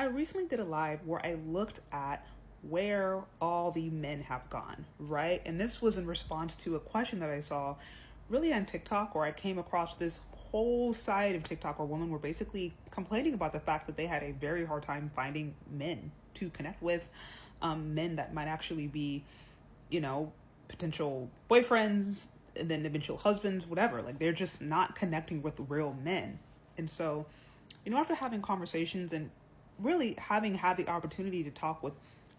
I recently did a live where I looked at where all the men have gone, right? And this was in response to a question that I saw really on TikTok, where I came across this whole side of TikTok where women were basically complaining about the fact that they had a very hard time finding men to connect with, men that might actually be, potential boyfriends and then eventual husbands, whatever. Like, they're just not connecting with real men. And so, after having conversations and really having had the opportunity to talk with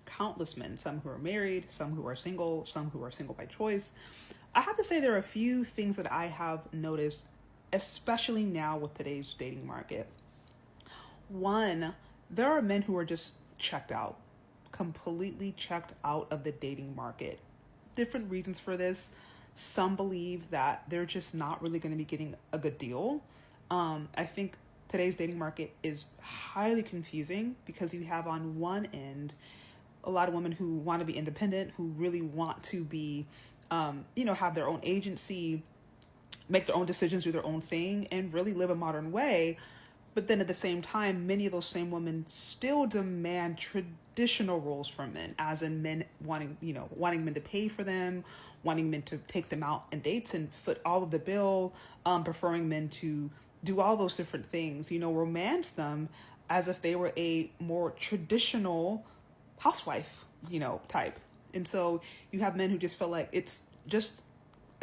countless men, some who are married, some who are single by choice, I have to say there are a few things that I have noticed, especially now with today's dating market. One, there are men who are just checked out, completely checked out of the dating market. Different reasons for this. Some believe that they're just not really going to be getting a good deal. I think today's dating market is highly confusing because you have on one end a lot of women who want to be independent, who really want to be, have their own agency, make their own decisions, do their own thing, and really live a modern way. But then at the same time, many of those same women still demand traditional roles from men, as in men wanting men to pay for them, wanting men to take them out on dates and foot all of the bill, preferring men to do all those different things, romance them as if they were a more traditional housewife, type. And so you have men who just feel like it's just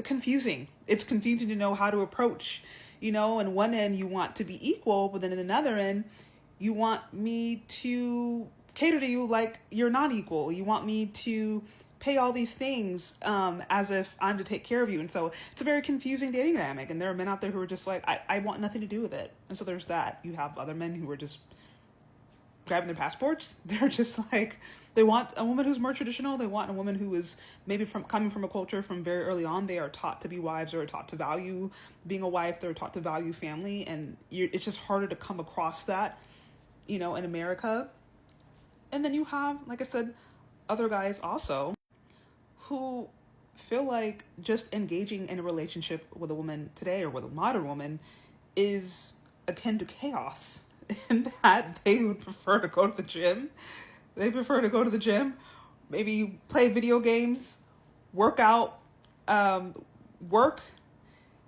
confusing. It's confusing to know how to approach, and one end you want to be equal, but then in another end, you want me to cater to you like you're not equal. You want me to pay all these things as if I'm to take care of you. And so it's a very confusing dating dynamic. And there are men out there who are just like, I want nothing to do with it. And so there's that. You have other men who are just grabbing their passports. They're just like, they want a woman who's more traditional. They want a woman who is maybe coming from a culture from very early on. They are taught to be wives, or are taught to value being a wife. They're taught to value family. And it's just harder to come across that, in America. And then you have, like I said, other guys also who feel like just engaging in a relationship with a woman today, or with a modern woman, is akin to chaos. And that they would prefer to go to the gym. They prefer to go to the gym, maybe play video games, work out, work.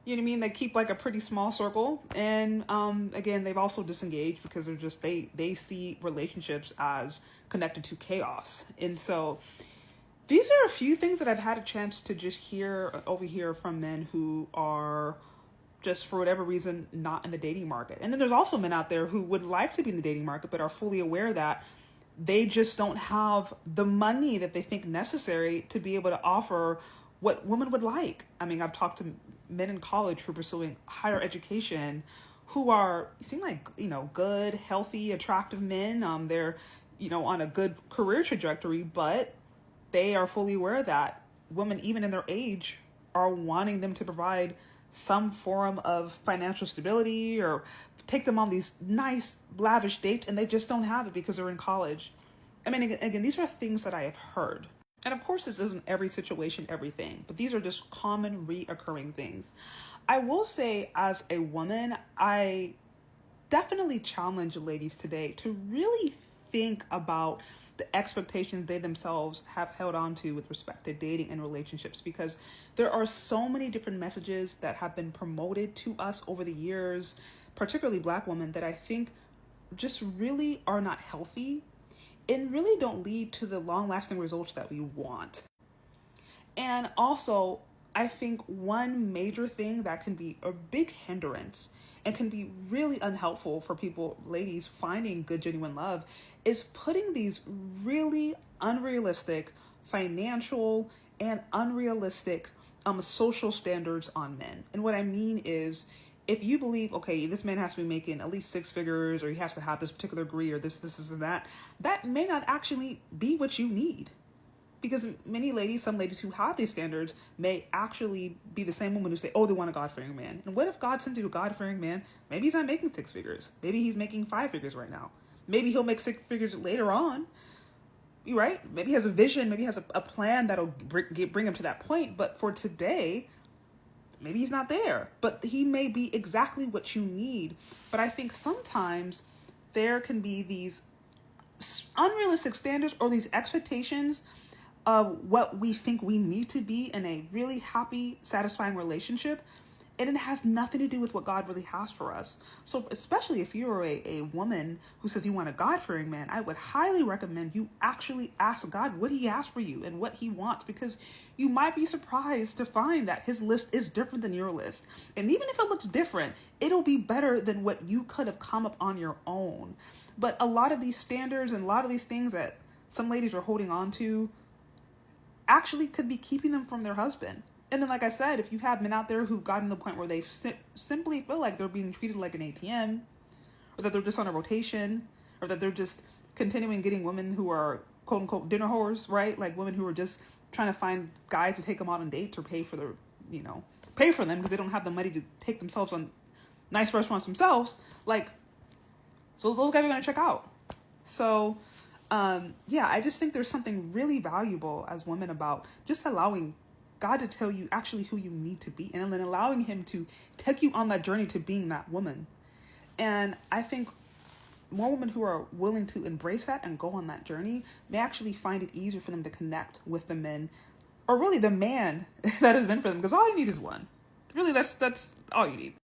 You know what I mean? They keep like a pretty small circle. And again, they've also disengaged because they're just, they see relationships as connected to chaos. And so these are a few things that I've had a chance to just overhear from men who are just, for whatever reason, not in the dating market. And then there's also men out there who would like to be in the dating market, but are fully aware that they just don't have the money that they think necessary to be able to offer what women would like. I mean, I've talked to men in college who are pursuing higher education, who seem like, good, healthy, attractive men. They're, on a good career trajectory, but they are fully aware that women, even in their age, are wanting them to provide some form of financial stability or take them on these nice, lavish dates, and they just don't have it because they're in college. I mean, again, these are things that I have heard. And of course, this isn't every situation, everything, but these are just common, reoccurring things. I will say, as a woman, I definitely challenge ladies today to really think about the expectations they themselves have held on to with respect to dating and relationships, because there are so many different messages that have been promoted to us over the years, particularly Black women, that I think just really are not healthy and really don't lead to the long-lasting results that we want. And also, I think one major thing that can be a big hindrance and can be really unhelpful for people, ladies, finding good, genuine love, is putting these really unrealistic financial and unrealistic social standards on men. And what I mean is, if you believe, okay, this man has to be making at least 6 figures, or he has to have this particular degree, or this, and that may not actually be what you need. Because some ladies who have these standards may actually be the same women who say, oh, they want a God-fearing man. And what if God sends you a God-fearing man? Maybe he's not making 6 figures. Maybe he's making 5 figures right now. Maybe he'll make 6 figures later on. You're right. Maybe he has a vision. Maybe he has a plan that'll bring him to that point. But for today, maybe he's not there. But he may be exactly what you need. But I think sometimes there can be these unrealistic standards or these expectations of what we think we need to be in a really happy, satisfying relationship. And it has nothing to do with what God really has for us. So especially if you're a woman who says you want a God-fearing man, I would highly recommend you actually ask God what he has for you and what he wants, because you might be surprised to find that his list is different than your list. And even if it looks different, it'll be better than what you could have come up on your own. But a lot of these standards and a lot of these things that some ladies are holding on to actually could be keeping them from their husband. And then, like I said, if you have men out there who've gotten to the point where they simply feel like they're being treated like an ATM, or that they're just on a rotation, or that they're just continuing getting women who are quote unquote dinner whores, right? Like women who are just trying to find guys to take them out on dates or pay for their, pay for them because they don't have the money to take themselves on nice restaurants themselves. Like, so those guys are going to check out. So, yeah, I just think there's something really valuable as women about just allowing God to tell you actually who you need to be, and then allowing him to take you on that journey to being that woman. And I think more women who are willing to embrace that and go on that journey may actually find it easier for them to connect with the men, or really the man that is meant for them, because all you need is one. Really, that's all you need.